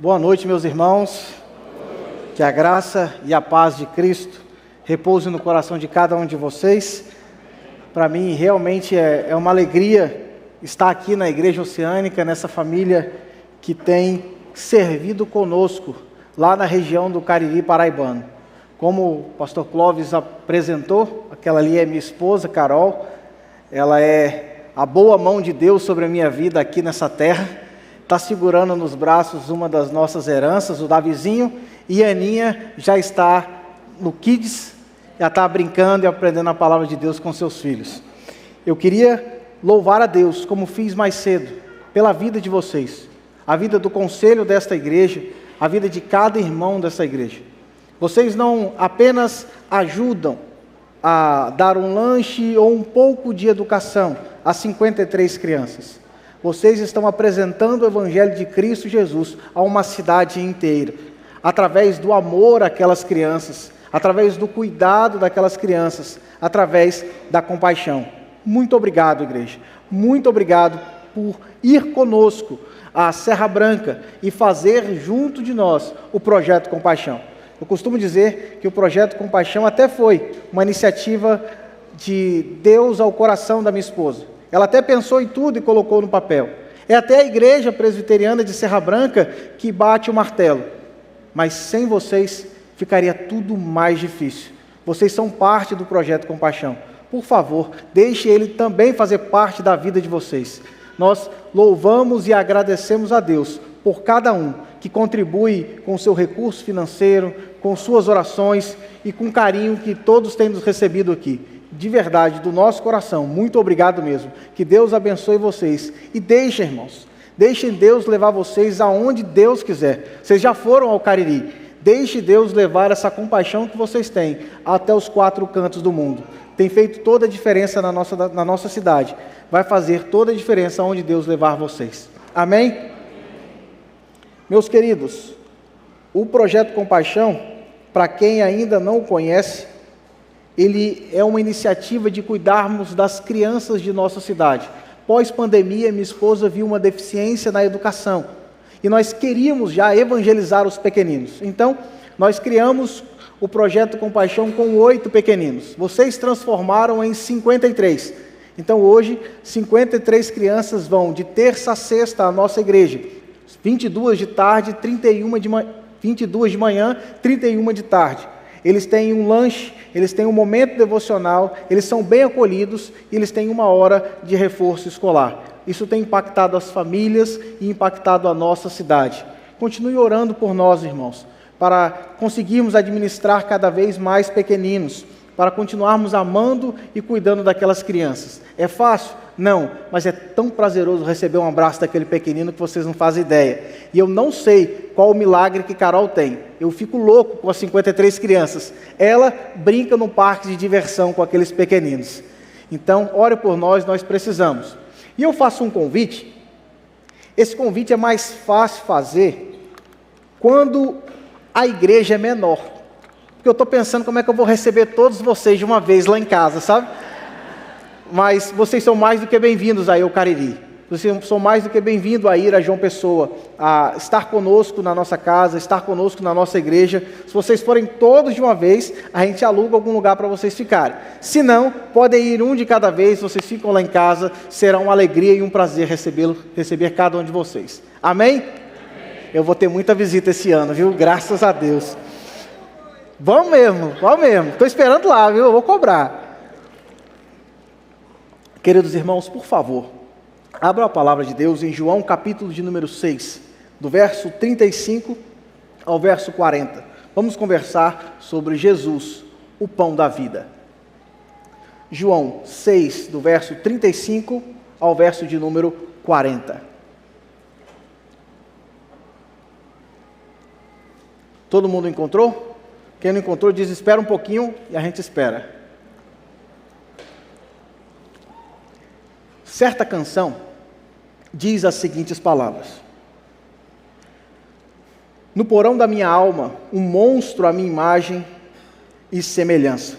Boa noite, meus irmãos. Que a graça e a paz de Cristo repouse no coração de cada um de vocês. Para mim, realmente é uma alegria estar aqui na Igreja Oceânica, nessa família que tem servido conosco lá na região do Cariri paraibano. Como o pastor Clóvis apresentou, aquela ali é minha esposa, Carol. Ela é a boa mão de Deus sobre a minha vida aqui nessa terra. Está segurando nos braços uma das nossas heranças, o Davizinho, e a Aninha já está no Kids, já está brincando e aprendendo a palavra de Deus com seus filhos. Eu queria louvar a Deus, como fiz mais cedo, pela vida de vocês, a vida do conselho desta igreja, a vida de cada irmão dessa igreja. Vocês não apenas ajudam a dar um lanche ou um pouco de educação a 53 crianças. Vocês estão apresentando o Evangelho de Cristo Jesus a uma cidade inteira, através do amor àquelas crianças, através do cuidado daquelas crianças, através da compaixão. Muito obrigado, igreja. Muito obrigado por ir conosco à Serra Branca e fazer junto de nós o Projeto Compaixão. Eu costumo dizer que o Projeto Compaixão até foi uma iniciativa de Deus ao coração da minha esposa. Ela até pensou em tudo e colocou no papel. É até a igreja presbiteriana de Serra Branca que bate o martelo. Mas sem vocês ficaria tudo mais difícil. Vocês são parte do Projeto Compaixão. Por favor, deixe ele também fazer parte da vida de vocês. Nós louvamos e agradecemos a Deus por cada um que contribui com o seu recurso financeiro, com suas orações e com o carinho que todos têm nos recebido aqui. De verdade, do nosso coração, muito obrigado mesmo. Que Deus abençoe vocês. E deixem, irmãos, deixem Deus levar vocês aonde Deus quiser. Vocês já foram ao Cariri. Deixe Deus levar essa compaixão que vocês têm até os 4 cantos do mundo. Tem feito toda a diferença na nossa cidade. Vai fazer toda a diferença onde Deus levar vocês. Amém? Meus queridos, o Projeto Compaixão, para quem ainda não o conhece, ele é uma iniciativa de cuidarmos das crianças de nossa cidade. Pós-pandemia, minha esposa viu uma deficiência na educação. E nós queríamos já evangelizar os pequeninos. Então, nós criamos o Projeto Compaixão com 8 pequeninos. Vocês transformaram em 53. Então, hoje, 53 crianças vão de terça a sexta à nossa igreja. 22 de tarde, 22 de manhã, 31 de tarde. Eles têm um lanche, eles têm um momento devocional, eles são bem acolhidos e eles têm 1 hora de reforço escolar. Isso tem impactado as famílias e impactado a nossa cidade. Continue orando por nós, irmãos, para conseguirmos administrar cada vez mais pequeninos, para continuarmos amando e cuidando daquelas crianças. É fácil? Não, mas é tão prazeroso receber um abraço daquele pequenino que vocês não fazem ideia. E eu não sei qual o milagre que Carol tem. Eu fico louco com as 53 crianças. Ela brinca no parque de diversão com aqueles pequeninos. Então, ore por nós, nós precisamos. E eu faço um convite. Esse convite é mais fácil fazer quando a igreja é menor. Porque eu estou pensando como é que eu vou receber todos vocês de uma vez lá em casa, sabe? Mas vocês são mais do que bem-vindos aí ao Cariri. Vocês são mais do que bem-vindos a ir a João Pessoa, a estar conosco na nossa casa, estar conosco na nossa igreja. Se vocês forem todos de uma vez, a gente aluga algum lugar para vocês ficarem. Se não, podem ir um de cada vez, vocês ficam lá em casa, será uma alegria e um prazer receber cada um de vocês. Amém? Amém. Eu vou ter muita visita esse ano, viu? Graças a Deus. Vamos mesmo. Estou esperando lá, viu? Eu vou cobrar. Queridos irmãos, por favor, abra a palavra de Deus em João, capítulo de número 6, do verso 35 ao verso 40. Vamos conversar sobre Jesus, o pão da vida. João 6, do verso 35 ao verso de número 40. Todo mundo encontrou? Quem não encontrou, diz, espera um pouquinho e a gente espera. Certa canção diz as seguintes palavras: no porão da minha alma, um monstro à minha imagem e semelhança.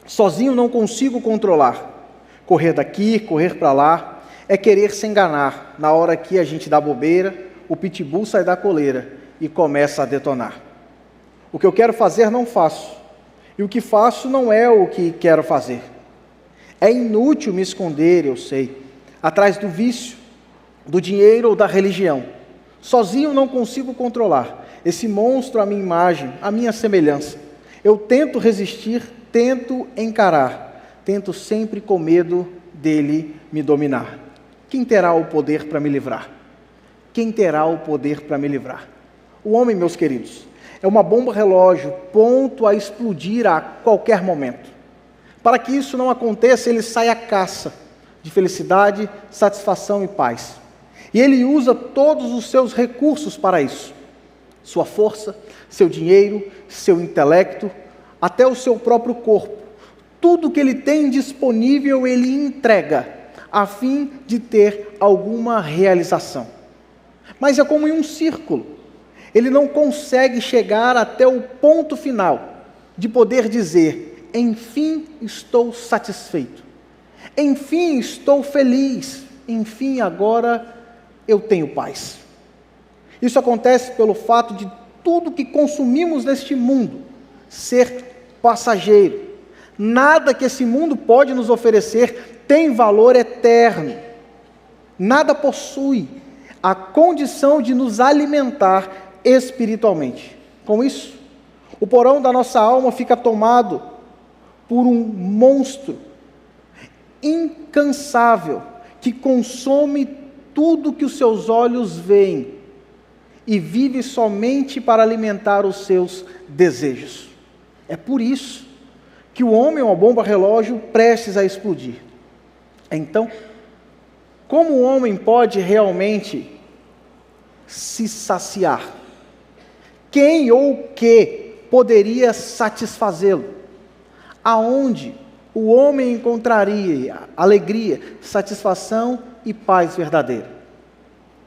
Sozinho não consigo controlar. Correr daqui, correr para lá, é querer se enganar. Na hora que a gente dá bobeira, o pitbull sai da coleira e começa a detonar. O que eu quero fazer não faço, e o que faço não é o que quero fazer. É inútil me esconder, eu sei, atrás do vício, do dinheiro ou da religião. Sozinho não consigo controlar esse monstro à minha imagem, à minha semelhança. Eu tento resistir, tento encarar, tento sempre com medo dele me dominar. Quem terá o poder para me livrar? Quem terá o poder para me livrar? O homem, meus queridos, é uma bomba relógio, pronto a explodir a qualquer momento. Para que isso não aconteça, ele sai à caça de felicidade, satisfação e paz. E ele usa todos os seus recursos para isso. Sua força, seu dinheiro, seu intelecto, até o seu próprio corpo. Tudo que ele tem disponível, ele entrega, a fim de ter alguma realização. Mas é como em um círculo. Ele não consegue chegar até o ponto final de poder dizer: enfim estou satisfeito, enfim estou feliz, enfim agora eu tenho paz. Isso acontece pelo fato de tudo que consumimos neste mundo ser passageiro. Nada que esse mundo pode nos oferecer tem valor eterno. Nada possui a condição de nos alimentar espiritualmente. Com isso, o porão da nossa alma fica tomado por um monstro incansável que consome tudo que os seus olhos veem e vive somente para alimentar os seus desejos. É por isso que o homem é uma bomba relógio prestes a explodir. Então, como o homem pode realmente se saciar? Quem ou o que poderia satisfazê-lo? Aonde o homem encontraria alegria, satisfação e paz verdadeira?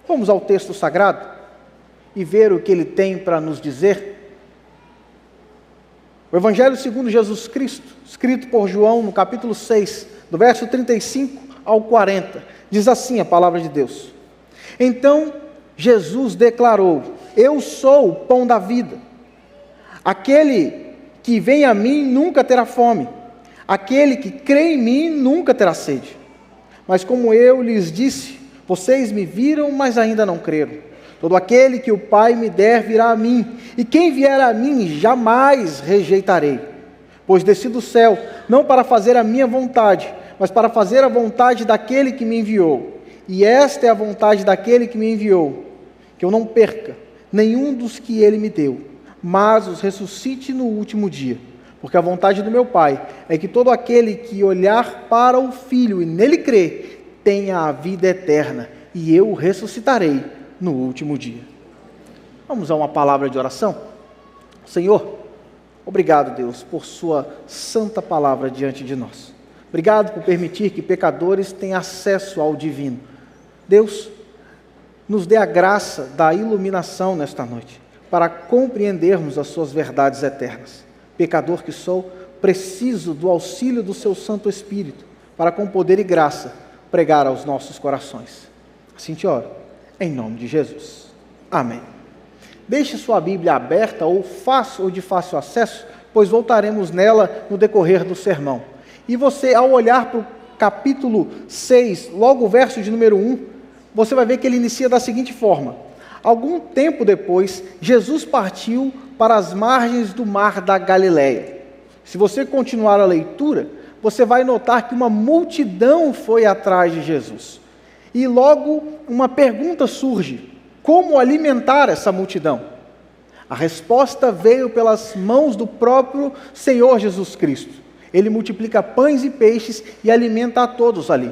Vamos ao texto sagrado e ver o que ele tem para nos dizer. O Evangelho segundo Jesus Cristo, escrito por João no capítulo 6, do verso 35 ao 40, diz assim a palavra de Deus: Então Jesus declarou: Eu sou o pão da vida. Aquele que vem a mim nunca terá fome. Aquele que crê em mim nunca terá sede. Mas como eu lhes disse, vocês me viram, mas ainda não creram. Todo aquele que o Pai me der virá a mim, e quem vier a mim jamais rejeitarei. Pois desci do céu, não para fazer a minha vontade, mas para fazer a vontade daquele que me enviou. E esta é a vontade daquele que me enviou, que eu não perca nenhum dos que ele me deu, mas os ressuscite no último dia. Porque a vontade do meu Pai é que todo aquele que olhar para o Filho e nele crer, tenha a vida eterna, e eu o ressuscitarei no último dia. Vamos a uma palavra de oração? Senhor, obrigado, Deus, por sua santa palavra diante de nós. Obrigado por permitir que pecadores tenham acesso ao divino. Deus, nos dê a graça da iluminação nesta noite, para compreendermos as suas verdades eternas. Pecador que sou, preciso do auxílio do seu Santo Espírito, para com poder e graça pregar aos nossos corações. Assim te oro, em nome de Jesus. Amém. Deixe sua Bíblia aberta ou de fácil acesso, pois voltaremos nela no decorrer do sermão. E você, ao olhar para o capítulo 6, logo o verso de número 1, você vai ver que ele inicia da seguinte forma: Algum tempo depois, Jesus partiu para as margens do mar da Galileia. Se você continuar a leitura, você vai notar que uma multidão foi atrás de Jesus. E logo uma pergunta surge: como alimentar essa multidão? A resposta veio pelas mãos do próprio Senhor Jesus Cristo. Ele multiplica pães e peixes e alimenta a todos ali.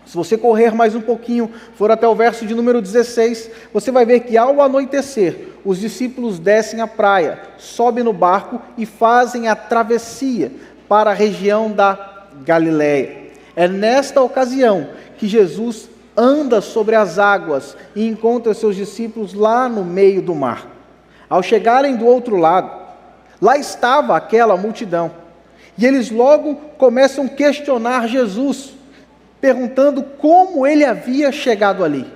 Se você correr mais um pouquinho, for até o verso de número 16, você vai ver que ao anoitecer, os discípulos descem à praia, sobem no barco e fazem a travessia para a região da Galileia. É nesta ocasião que Jesus anda sobre as águas e encontra seus discípulos lá no meio do mar. Ao chegarem do outro lado, lá estava aquela multidão. E eles logo começam a questionar Jesus, perguntando como ele havia chegado ali.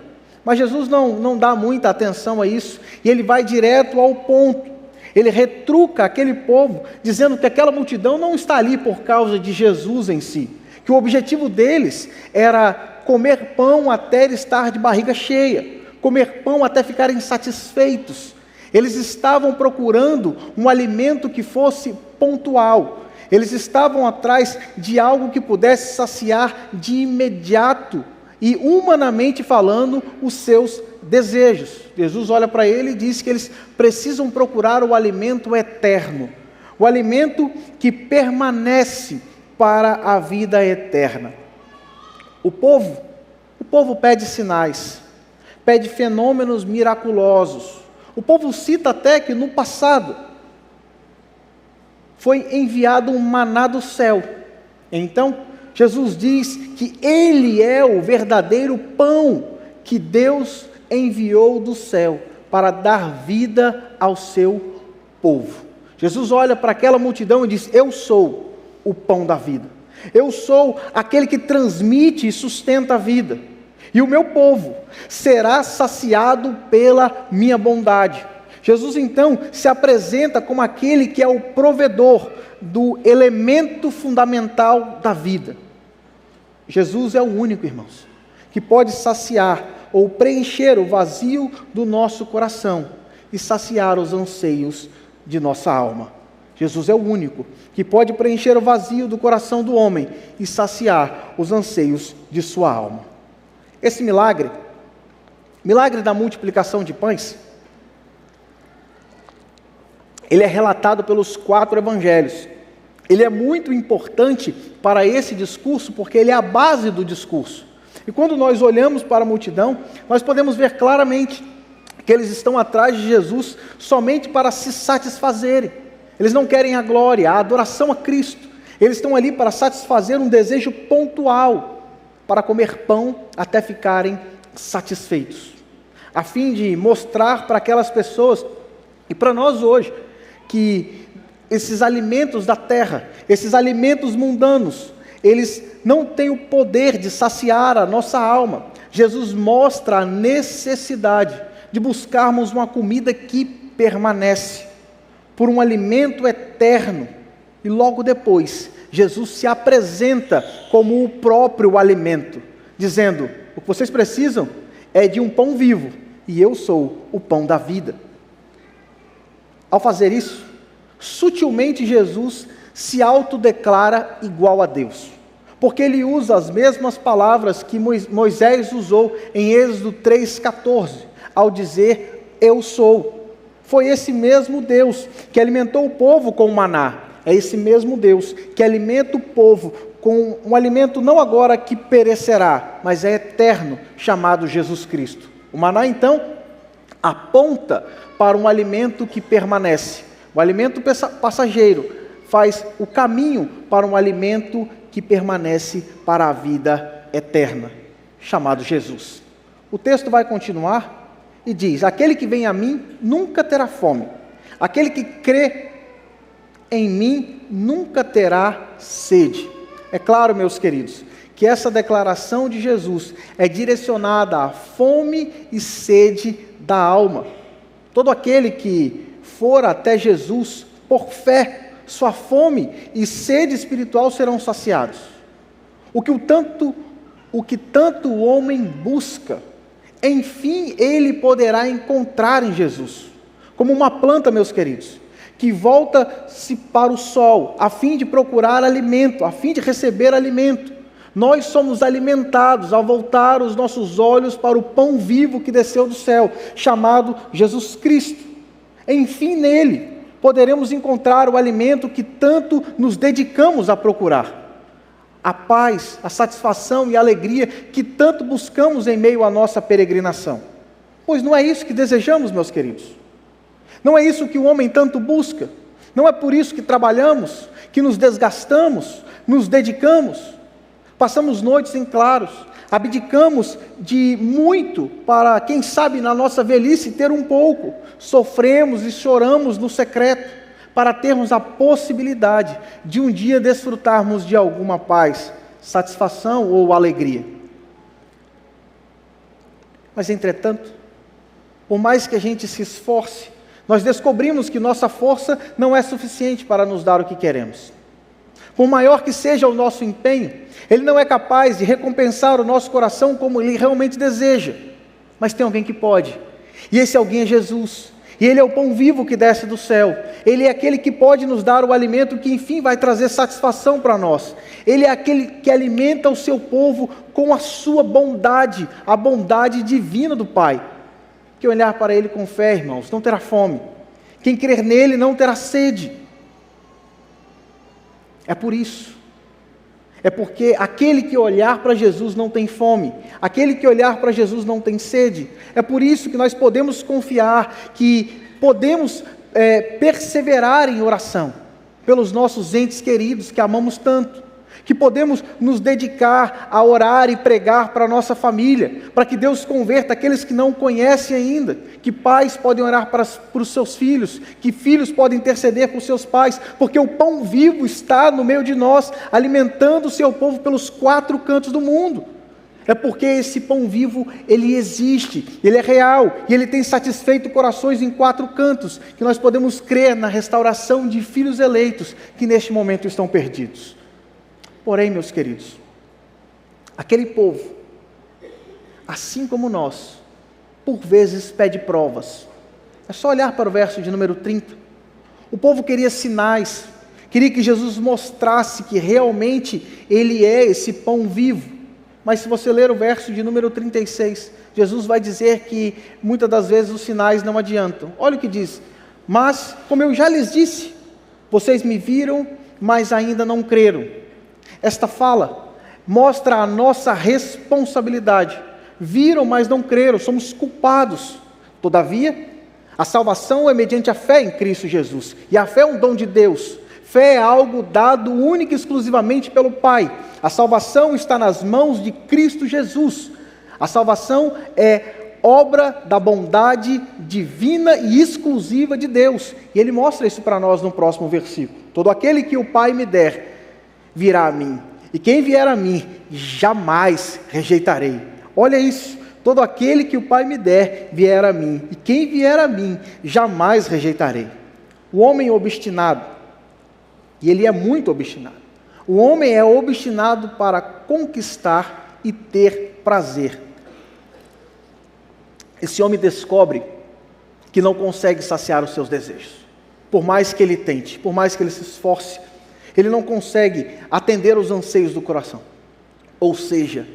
Mas Jesus não dá muita atenção a isso, e ele vai direto ao ponto. Ele retruca aquele povo, dizendo que aquela multidão não está ali por causa de Jesus em si, que o objetivo deles era comer pão até estar de barriga cheia, comer pão até ficarem satisfeitos. Eles estavam procurando um alimento que fosse pontual. Eles estavam atrás de algo que pudesse saciar de imediato e, humanamente falando, os seus desejos. Jesus olha para ele e diz que eles precisam procurar o alimento eterno, o alimento que permanece para a vida eterna. O povo pede sinais, pede fenômenos miraculosos. O povo cita até que no passado foi enviado um maná do céu. Então, Jesus diz que Ele é o verdadeiro pão que Deus enviou do céu para dar vida ao seu povo. Jesus olha para aquela multidão e diz: eu sou o pão da vida. Eu sou aquele que transmite e sustenta a vida. E o meu povo será saciado pela minha bondade. Jesus então se apresenta como aquele que é o provedor do elemento fundamental da vida. Jesus é o único, irmãos, que pode saciar ou preencher o vazio do nosso coração e saciar os anseios de nossa alma. Jesus é o único que pode preencher o vazio do coração do homem e saciar os anseios de sua alma. Esse milagre da multiplicação de pães, ele é relatado pelos 4 evangelhos. Ele é muito importante para esse discurso, porque ele é a base do discurso. E quando nós olhamos para a multidão, nós podemos ver claramente que eles estão atrás de Jesus somente para se satisfazerem. Eles não querem a glória, a adoração a Cristo. Eles estão ali para satisfazer um desejo pontual, para comer pão até ficarem satisfeitos, a fim de mostrar para aquelas pessoas, e para nós hoje, que esses alimentos da terra, esses alimentos mundanos, eles não têm o poder de saciar a nossa alma. Jesus mostra a necessidade de buscarmos uma comida que permanece, por um alimento eterno, e logo depois, Jesus se apresenta como o próprio alimento, dizendo: o que vocês precisam é de um pão vivo, e eu sou o pão da vida. Ao fazer isso, sutilmente Jesus se autodeclara igual a Deus, porque ele usa as mesmas palavras que Moisés usou em Êxodo 3,14, ao dizer: eu sou. Foi esse mesmo Deus que alimentou o povo com o maná. É esse mesmo Deus que alimenta o povo com um alimento não agora que perecerá, mas é eterno, chamado Jesus Cristo. O maná, então, aponta para um alimento que permanece. O alimento passageiro faz o caminho para um alimento que permanece para a vida eterna, chamado Jesus. O texto vai continuar e diz: aquele que vem a mim nunca terá fome. Aquele que crê em mim nunca terá sede. É claro, meus queridos, que essa declaração de Jesus é direcionada à fome e sede da alma. Todo aquele que for até Jesus por fé, sua fome e sede espiritual serão saciados. O que tanto o homem busca, enfim ele poderá encontrar em Jesus. Como uma planta, meus queridos, que volta-se para o sol, a fim de procurar alimento, a fim de receber alimento. Nós somos alimentados ao voltar os nossos olhos para o pão vivo que desceu do céu, chamado Jesus Cristo. Enfim, nele poderemos encontrar o alimento que tanto nos dedicamos a procurar. A paz, a satisfação e a alegria que tanto buscamos em meio à nossa peregrinação. Pois não é isso que desejamos, meus queridos. Não é isso que o homem tanto busca. Não é por isso que trabalhamos, que nos desgastamos, nos dedicamos, passamos noites em claros, abdicamos de muito para, quem sabe, na nossa velhice ter um pouco. Sofremos e choramos no secreto para termos a possibilidade de um dia desfrutarmos de alguma paz, satisfação ou alegria. Mas, entretanto, por mais que a gente se esforce, nós descobrimos que nossa força não é suficiente para nos dar o que queremos. Por maior que seja o nosso empenho, ele não é capaz de recompensar o nosso coração como ele realmente deseja. Mas tem alguém que pode, e esse alguém é Jesus. E ele é o pão vivo que desce do céu. Ele é aquele que pode nos dar o alimento que enfim vai trazer satisfação para nós. Ele é aquele que alimenta o seu povo com a sua bondade, a bondade divina do Pai. Quem olhar para ele com fé, irmãos, não terá fome. Quem crer nele não terá sede. É por isso. É porque aquele que olhar para Jesus não tem fome. Aquele que olhar para Jesus não tem sede. É por isso que nós podemos confiar, que podemos perseverar em oração pelos nossos entes queridos que amamos tanto. Que podemos nos dedicar a orar e pregar para a nossa família, para que Deus converta aqueles que não conhecem ainda, que pais podem orar para os seus filhos, que filhos podem interceder por seus pais, porque o pão vivo está no meio de nós, alimentando o seu povo pelos 4 cantos do mundo. É porque esse pão vivo, ele existe, ele é real, e ele tem satisfeito corações em 4 cantos, que nós podemos crer na restauração de filhos eleitos, que neste momento estão perdidos. Porém, meus queridos, aquele povo, assim como nós, por vezes pede provas. É só olhar para o verso de número 30. O povo queria sinais, queria que Jesus mostrasse que realmente Ele é esse pão vivo. Mas se você ler o verso de número 36, Jesus vai dizer que muitas das vezes os sinais não adiantam. Olha o que diz: mas, como eu já lhes disse, vocês me viram, mas ainda não creram. Esta fala mostra a nossa responsabilidade. Viram, mas não creram, somos culpados. Todavia, a salvação é mediante a fé em Cristo Jesus. E a fé é um dom de Deus. Fé é algo dado única e exclusivamente pelo Pai. A salvação está nas mãos de Cristo Jesus. A salvação é obra da bondade divina e exclusiva de Deus. E Ele mostra isso para nós no próximo versículo. Todo aquele que o Pai me der, virá a mim, e quem vier a mim, jamais rejeitarei. Olha isso, todo aquele que o Pai me der, vier a mim, e quem vier a mim, jamais rejeitarei. O homem obstinado, e ele é muito obstinado, o homem é obstinado para conquistar e ter prazer. Esse homem descobre que não consegue saciar os seus desejos, por mais que ele tente, por mais que ele se esforce, ele não consegue atender os anseios do coração. Ou seja,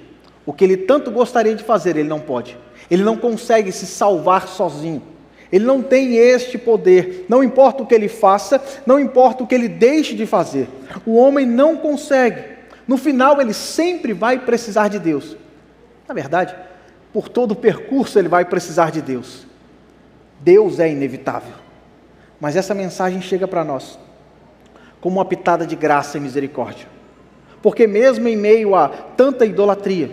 o que ele tanto gostaria de fazer, ele não pode. Ele não consegue se salvar sozinho. Ele não tem este poder. Não importa o que ele faça, não importa o que ele deixe de fazer. O homem não consegue. No final, ele sempre vai precisar de Deus. Na verdade, por todo o percurso, ele vai precisar de Deus. Deus é inevitável. Mas essa mensagem chega para nós como uma pitada de graça e misericórdia. Porque mesmo em meio a tanta idolatria,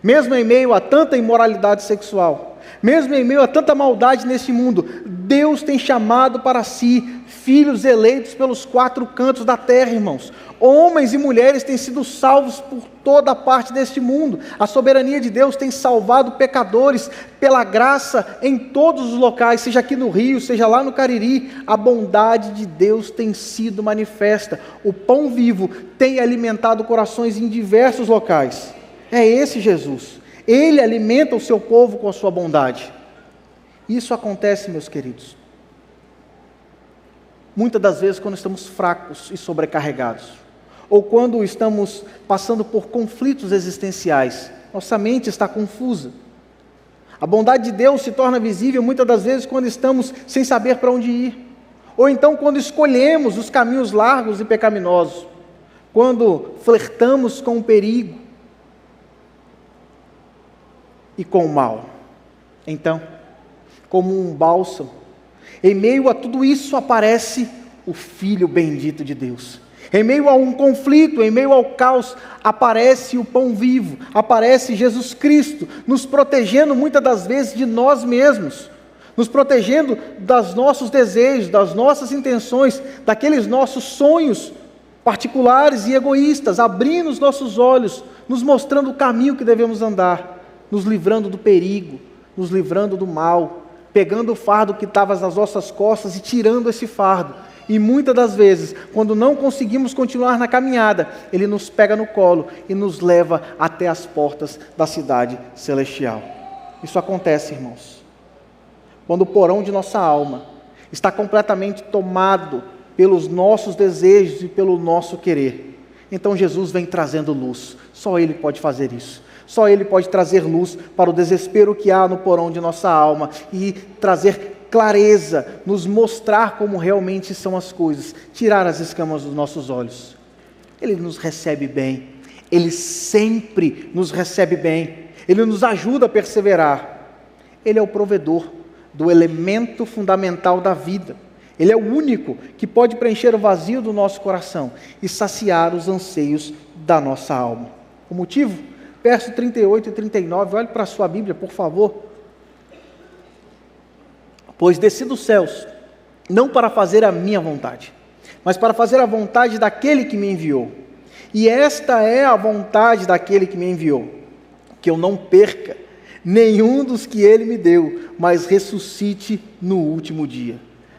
mesmo em meio a tanta imoralidade sexual, mesmo em meio a tanta maldade nesse mundo, Deus tem chamado para si filhos eleitos pelos 4 cantos da terra, irmãos. Homens e mulheres têm sido salvos por toda a parte deste mundo. A soberania de Deus tem salvado pecadores pela graça em todos os locais, seja aqui no Rio, seja lá no Cariri. A bondade de Deus tem sido manifesta. O pão vivo tem alimentado corações em diversos locais. É esse Jesus. Ele alimenta o seu povo com a sua bondade. Isso acontece, meus queridos, muitas das vezes quando estamos fracos e sobrecarregados, ou quando estamos passando por conflitos existenciais, nossa mente está confusa. A bondade de Deus se torna visível muitas das vezes quando estamos sem saber para onde ir, ou então quando escolhemos os caminhos largos e pecaminosos, quando flertamos com o perigo e com o mal. Então, como um bálsamo, em meio a tudo isso aparece o Filho bendito de Deus. Em meio a um conflito, em meio ao caos, aparece o pão vivo, aparece Jesus Cristo, nos protegendo muitas das vezes de nós mesmos, nos protegendo dos nossos desejos, das nossas intenções, daqueles nossos sonhos particulares e egoístas, abrindo os nossos olhos, nos mostrando o caminho que devemos andar, nos livrando do perigo, nos livrando do mal, pegando o fardo que estava nas nossas costas e tirando esse fardo. E muitas das vezes, quando não conseguimos continuar na caminhada, Ele nos pega no colo e nos leva até as portas da cidade celestial. Isso acontece, irmãos, quando o porão de nossa alma está completamente tomado pelos nossos desejos e pelo nosso querer. Então Jesus vem trazendo luz. Só Ele pode fazer isso. Só Ele pode trazer luz para o desespero que há no porão de nossa alma e trazer clareza, nos mostrar como realmente são as coisas, tirar as escamas dos nossos olhos. Ele nos recebe bem, Ele sempre nos recebe bem, Ele nos ajuda a perseverar. Ele é o provedor do elemento fundamental da vida. Ele é o único que pode preencher o vazio do nosso coração e saciar os anseios da nossa alma. O motivo? Verso 38 e 39, olhe para a sua Bíblia, por favor. Pois desci dos céus, não para fazer a minha vontade, mas para fazer a vontade daquele que me enviou. E esta é a vontade daquele que me enviou, que eu não perca nenhum dos que Ele me deu, mas ressuscite no último dia.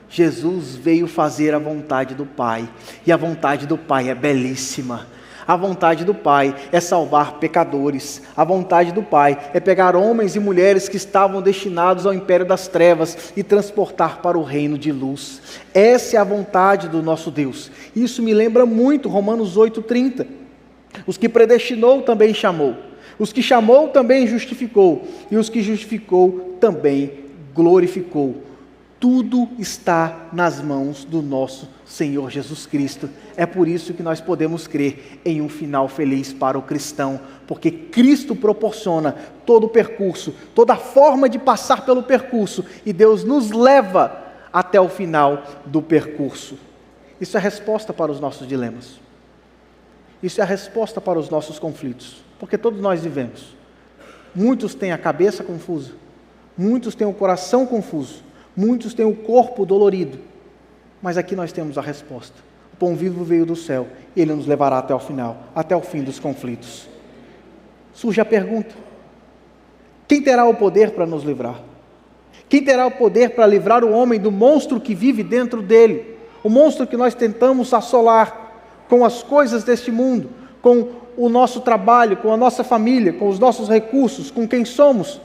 Jesus veio fazer a vontade do Pai, e a vontade do Pai é belíssima. A vontade do Pai é salvar pecadores. A vontade do Pai é pegar homens e mulheres que estavam destinados ao império das trevas e transportar para o reino de luz. Essa é a vontade do nosso Deus. Isso me lembra muito Romanos 8:30. Os que predestinou também chamou. Os que chamou também justificou. E os que justificou também glorificou. Tudo está nas mãos do nosso Senhor Jesus Cristo. É por isso que nós podemos crer em um final feliz para o cristão, porque Cristo proporciona todo o percurso, toda a forma de passar pelo percurso, e Deus nos leva até o final do percurso. Isso é a resposta para os nossos dilemas. Isso é a resposta para os nossos conflitos, porque todos nós vivemos. Muitos têm a cabeça confusa, muitos têm o coração confuso, muitos têm o corpo dolorido, mas aqui nós temos a resposta. O pão vivo veio do céu, e Ele nos levará até o final, até o fim dos conflitos. Surge a pergunta: quem terá o poder para nos livrar? Quem terá o poder para livrar o homem do monstro que vive dentro dele? O monstro que nós tentamos assolar com as coisas deste mundo, com o nosso trabalho, com a nossa família, com os nossos recursos, com quem somos.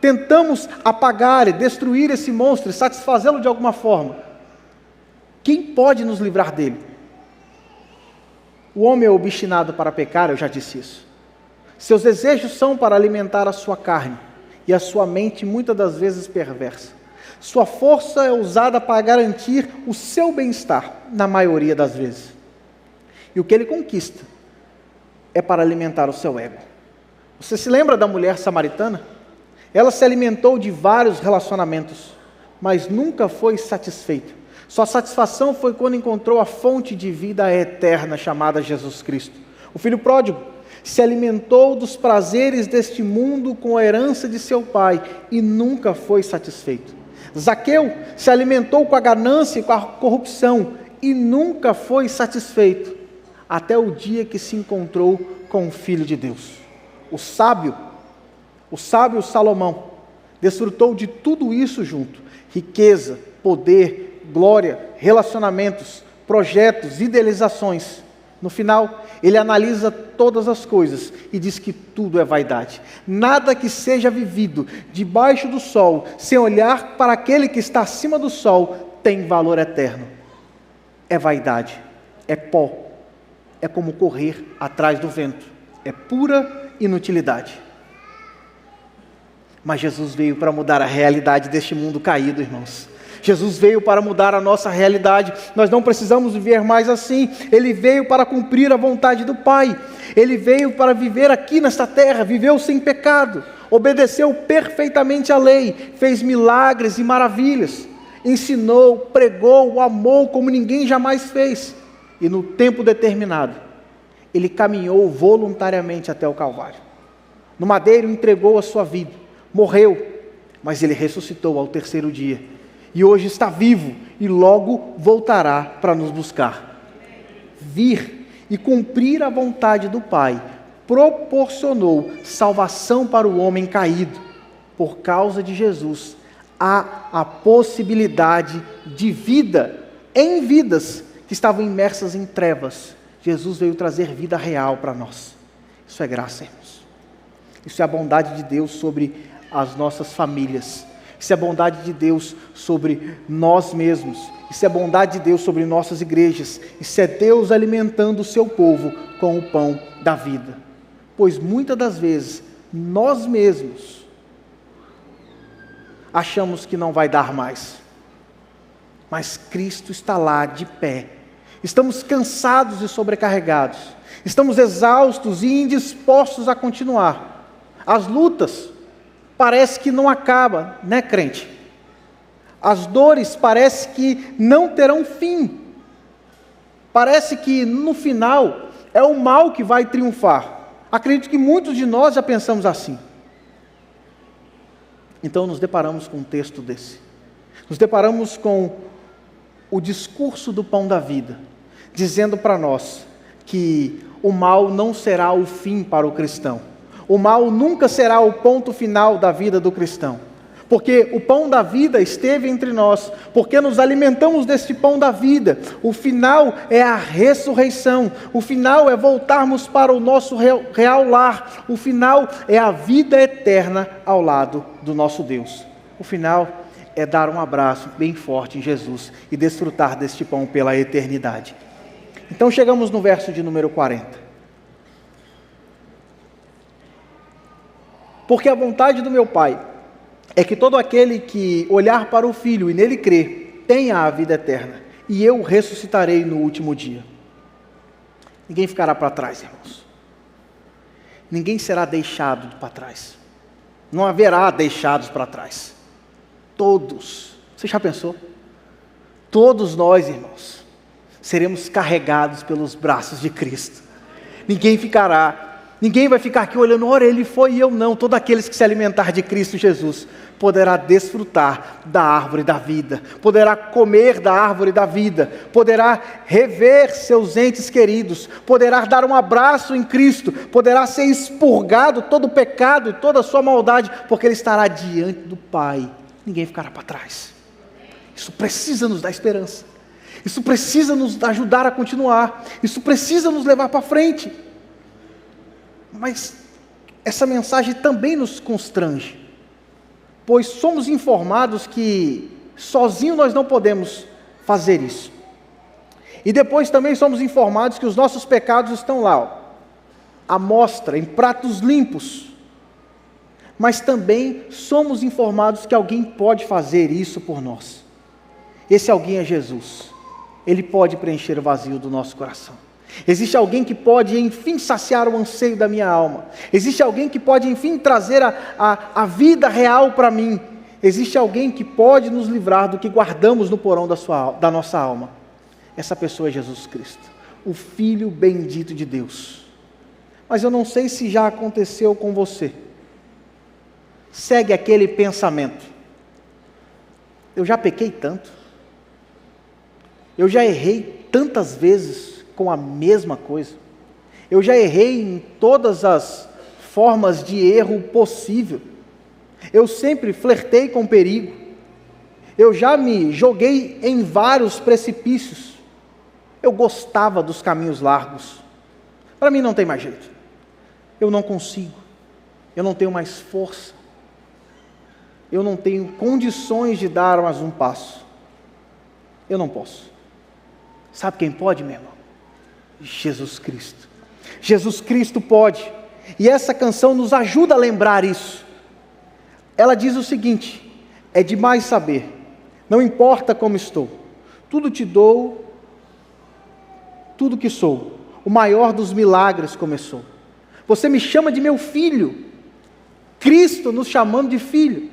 Tentamos apagar e destruir esse monstro e satisfazê-lo de alguma forma. Quem pode nos livrar dele? O homem é obstinado para pecar, eu já disse isso. Seus desejos são para alimentar a sua carne, e a sua mente muitas das vezes perversa. Sua força é usada para garantir o seu bem-estar, na maioria das vezes. E o que ele conquista é para alimentar o seu ego. Você se lembra da mulher samaritana? Ela se alimentou de vários relacionamentos, mas nunca foi satisfeita. Sua satisfação foi quando encontrou a fonte de vida eterna chamada Jesus Cristo. O filho pródigo se alimentou dos prazeres deste mundo com a herança de seu pai e nunca foi satisfeito. Zaqueu se alimentou com a ganância e com a corrupção e nunca foi satisfeito, até o dia que se encontrou com o Filho de Deus. O sábio Salomão desfrutou de tudo isso junto: riqueza, poder, glória, relacionamentos, projetos, idealizações. No final, ele analisa todas as coisas e diz que tudo é vaidade. Nada que seja vivido debaixo do sol, sem olhar para aquele que está acima do sol, tem valor eterno. É vaidade, é pó, é como correr atrás do vento, é pura inutilidade. Mas Jesus veio para mudar a realidade deste mundo caído, irmãos. Jesus veio para mudar a nossa realidade. Nós não precisamos viver mais assim. Ele veio para cumprir a vontade do Pai. Ele veio para viver aqui nesta terra, viveu sem pecado, obedeceu perfeitamente à lei, fez milagres e maravilhas, ensinou, pregou, amou como ninguém jamais fez. E no tempo determinado, Ele caminhou voluntariamente até o Calvário. No madeiro entregou a sua vida, morreu, mas Ele ressuscitou ao terceiro dia. E hoje está vivo e logo voltará para nos buscar. Vir e cumprir a vontade do Pai proporcionou salvação para o homem caído. por causa de Jesus, há a possibilidade de vida em vidas que estavam imersas em trevas. Jesus veio trazer vida real para nós. Isso é graça, irmãos. Isso é a bondade de Deus sobre as nossas famílias. Isso é a bondade de Deus sobre nós mesmos. Isso é a bondade de Deus sobre nossas igrejas. Isso é Deus alimentando o seu povo com o pão da vida. Pois muitas das vezes, nós mesmos achamos que não vai dar mais. Mas Cristo está lá de pé. Estamos cansados e sobrecarregados. Estamos exaustos e indispostos a continuar. As lutas parece que não acabam, né, crente? As dores parece que não terão fim. Parece que no final é o mal que vai triunfar. Acredito que muitos de nós já pensamos assim. Então nos deparamos com um texto desse. Nos deparamos com o discurso do pão da vida, dizendo para nós que o mal não será o fim para o cristão. O mal nunca será o ponto final da vida do cristão. Porque o pão da vida esteve entre nós, porque nos alimentamos deste pão da vida. O final é a ressurreição, o final é voltarmos para o nosso real lar, o final é a vida eterna ao lado do nosso Deus. O final é dar um abraço bem forte em Jesus e desfrutar deste pão pela eternidade. Então chegamos no verso de número 40. Porque a vontade do meu Pai é que todo aquele que olhar para o Filho e nele crer, tenha a vida eterna, e eu ressuscitarei no último dia. Ninguém ficará para trás, irmãos. Ninguém será deixado para trás. Não haverá deixados para trás. Todos, você já pensou? Todos nós, irmãos, seremos carregados pelos braços de Cristo. Ninguém vai ficar aqui olhando, ora ele foi e eu não. Todos aqueles que se alimentar de Cristo Jesus poderá desfrutar da árvore da vida, poderá comer da árvore da vida, poderá rever seus entes queridos, poderá dar um abraço em Cristo, poderá ser expurgado todo o pecado e toda a sua maldade, porque ele estará diante do Pai. Ninguém ficará para trás. Isso precisa nos dar esperança. Isso precisa nos ajudar a continuar. Isso precisa nos levar para frente. Mas essa mensagem também nos constrange, pois somos informados que sozinho nós não podemos fazer isso. E depois também somos informados que os nossos pecados estão lá, à mostra, em pratos limpos. Mas também somos informados que alguém pode fazer isso por nós. Esse alguém é Jesus. Ele pode preencher o vazio do nosso coração. Existe alguém que pode, enfim, saciar o anseio da minha alma. Existe alguém que pode, enfim, trazer a vida real para mim. Existe alguém que pode nos livrar do que guardamos no porão da nossa alma. Essa pessoa é Jesus Cristo, o Filho bendito de Deus. Mas eu não sei se já aconteceu com você. Segue aquele pensamento: eu já pequei tanto, eu já errei tantas vezes com a mesma coisa, eu já errei em todas as formas de erro possível, eu sempre flertei com perigo, eu já me joguei em vários precipícios, eu gostava dos caminhos largos, para mim não tem mais jeito, eu não consigo, eu não tenho mais força, eu não tenho condições de dar mais um passo, eu não posso. Sabe quem pode, meu irmão? Jesus Cristo. Jesus Cristo pode. E essa canção nos ajuda a lembrar isso. Ela diz o seguinte: é demais saber, não importa como estou, tudo te dou, tudo que sou, o maior dos milagres começou. Você me chama de meu filho, Cristo nos chamando de filho,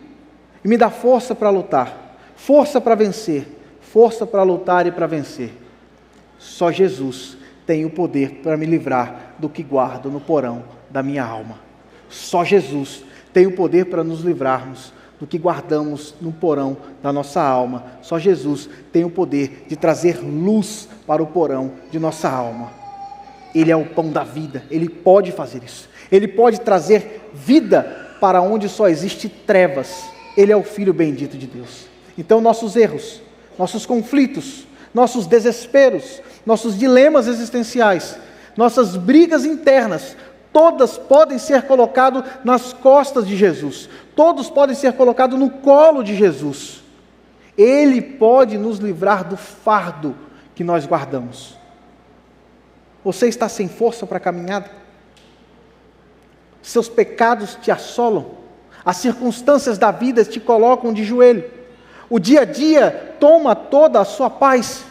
e me dá força para lutar, força para vencer, força para lutar e para vencer. Só Jesus tem o poder para me livrar do que guardo no porão da minha alma. Só Jesus tem o poder para nos livrarmos do que guardamos no porão da nossa alma. Só Jesus tem o poder de trazer luz para o porão de nossa alma. Ele é o pão da vida, Ele pode fazer isso. Ele pode trazer vida para onde só existe trevas. Ele é o Filho bendito de Deus. Então nossos erros, nossos conflitos, nossos desesperos, nossos dilemas existenciais, nossas brigas internas, todas podem ser colocadas nas costas de Jesus. Todos podem ser colocados no colo de Jesus. Ele pode nos livrar do fardo que nós guardamos. Você está sem força para a caminhada? Seus pecados te assolam? As circunstâncias da vida te colocam de joelho? O dia a dia toma toda a sua paz?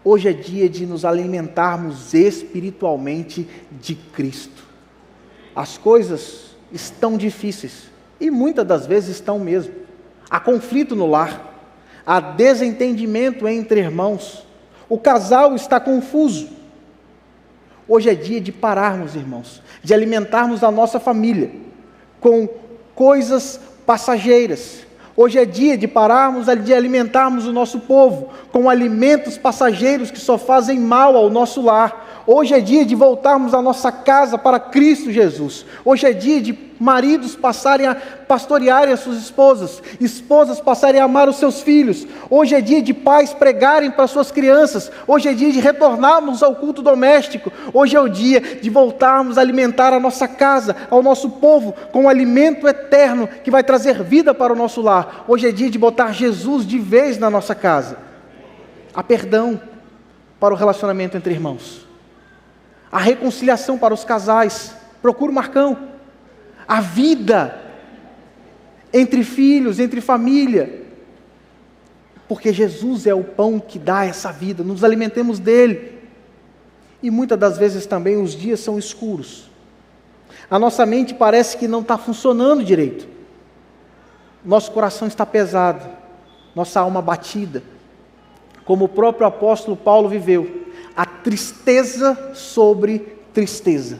Hoje é dia de nos alimentarmos espiritualmente de Cristo. As coisas estão difíceis, e muitas das vezes estão mesmo. Há conflito no lar, há desentendimento entre irmãos, o casal está confuso. Hoje é dia de pararmos, irmãos, de alimentarmos a nossa família com coisas passageiras. Hoje é dia de pararmos, de alimentarmos o nosso povo com alimentos passageiros que só fazem mal ao nosso lar. Hoje é dia de voltarmos a nossa casa para Cristo Jesus. Hoje é dia de maridos passarem a pastorearem as suas esposas, esposas passarem a amar os seus filhos. Hoje é dia de pais pregarem para suas crianças. Hoje é dia de retornarmos ao culto doméstico. Hoje é o dia de voltarmos a alimentar a nossa casa, ao nosso povo, com o alimento eterno que vai trazer vida para o nosso lar. Hoje é dia de botar Jesus de vez na nossa casa. Há perdão para o relacionamento entre irmãos. A reconciliação para os casais. Procura o Marcão. A vida entre filhos, entre família. Porque Jesus é o pão que dá essa vida. Nos alimentemos dele. E muitas das vezes também os dias são escuros. A nossa mente parece que não está funcionando direito. Nosso coração está pesado. Nossa alma batida. Como o próprio apóstolo Paulo viveu. A tristeza sobre tristeza.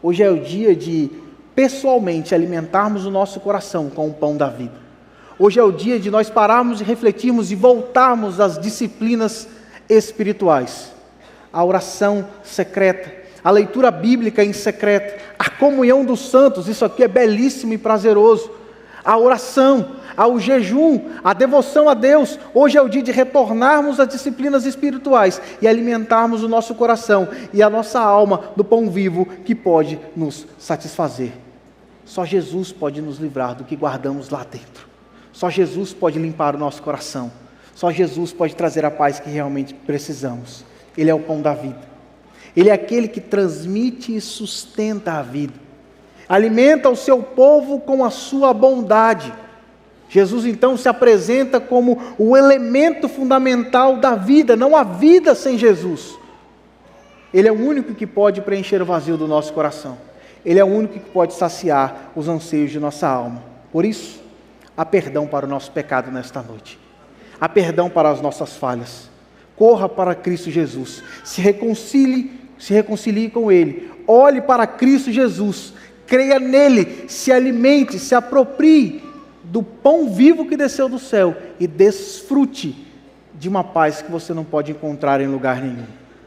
Hoje é o dia de, pessoalmente, alimentarmos o nosso coração com o pão da vida. Hoje é o dia de nós pararmos e refletirmos e voltarmos às disciplinas espirituais. A oração secreta, a leitura bíblica em secreto, a comunhão dos santos, isso aqui é belíssimo e prazeroso. A oração, ao jejum, a devoção a Deus. Hoje é o dia de retornarmos às disciplinas espirituais e alimentarmos o nosso coração e a nossa alma do pão vivo que pode nos satisfazer. Só Jesus pode nos livrar do que guardamos lá dentro. Só Jesus pode limpar o nosso coração. Só Jesus pode trazer a paz que realmente precisamos. Ele é o pão da vida. Ele é aquele que transmite e sustenta a vida. Alimenta o seu povo com a sua bondade. Jesus então se apresenta como o elemento fundamental da vida. Não há vida sem Jesus. Ele é o único que pode preencher o vazio do nosso coração. Ele é o único que pode saciar os anseios de nossa alma. Por isso, há perdão para o nosso pecado nesta noite. Há perdão para as nossas falhas. Corra para Cristo Jesus. Se reconcilie com Ele. Olhe para Cristo Jesus. Creia nele, se alimente, se aproprie do pão vivo que desceu do céu e desfrute de uma paz que você não pode encontrar em lugar nenhum.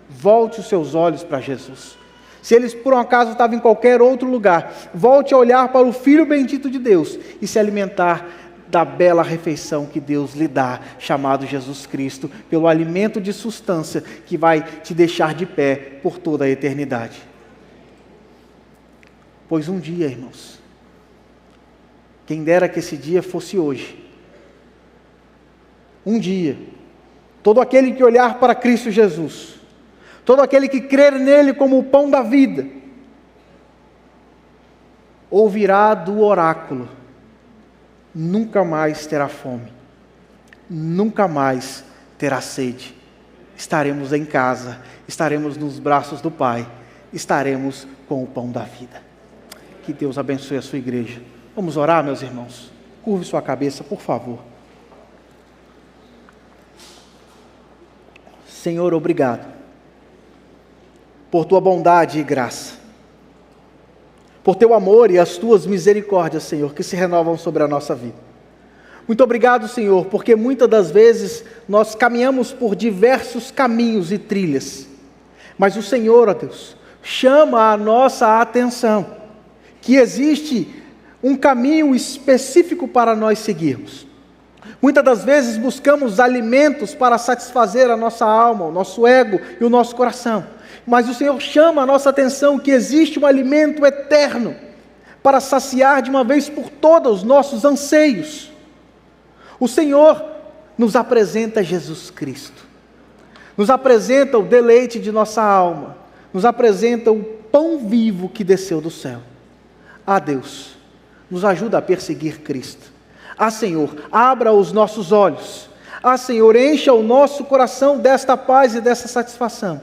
Volte os seus olhos para Jesus. Se eles por um acaso estavam em qualquer outro lugar, volte a olhar para o Filho bendito de Deus e se alimentar da bela refeição que Deus lhe dá, chamado Jesus Cristo, pelo alimento de substância que vai te deixar de pé por toda a eternidade. Pois um dia, irmãos, quem dera que esse dia fosse hoje. Um dia, todo aquele que olhar para Cristo Jesus, todo aquele que crer nele como o pão da vida, ouvirá do oráculo, nunca mais terá fome, nunca mais terá sede. Estaremos em casa, estaremos nos braços do Pai, estaremos com o pão da vida. Que Deus abençoe a sua igreja. Vamos orar, meus irmãos? Curve sua cabeça, por favor. Senhor, obrigado por tua bondade e graça, por teu amor e as tuas misericórdias, Senhor, que se renovam sobre a nossa vida. Muito obrigado, Senhor, porque muitas das vezes nós caminhamos por diversos caminhos e trilhas, mas o Senhor, ó Deus, chama a nossa atenção. que existe um caminho específico para nós seguirmos. Muitas das vezes buscamos alimentos para satisfazer a nossa alma, o nosso ego e o nosso coração. Mas o Senhor chama a nossa atenção que existe um alimento eterno para saciar de uma vez por todas os nossos anseios. O Senhor nos apresenta Jesus Cristo, nos apresenta o deleite de nossa alma, nos apresenta o pão vivo que desceu do céu. Ah, Deus, nos ajuda a perseguir Cristo. Ah, Senhor, abra os nossos olhos. Ah, Senhor, encha o nosso coração desta paz e dessa satisfação.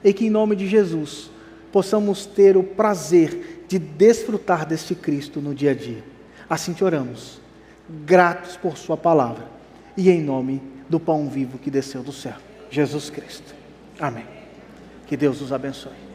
E que em nome de Jesus possamos ter o prazer de desfrutar deste Cristo no dia a dia. Assim te oramos, gratos por sua palavra e em nome do pão vivo que desceu do céu, Jesus Cristo. Amém. Que Deus os abençoe.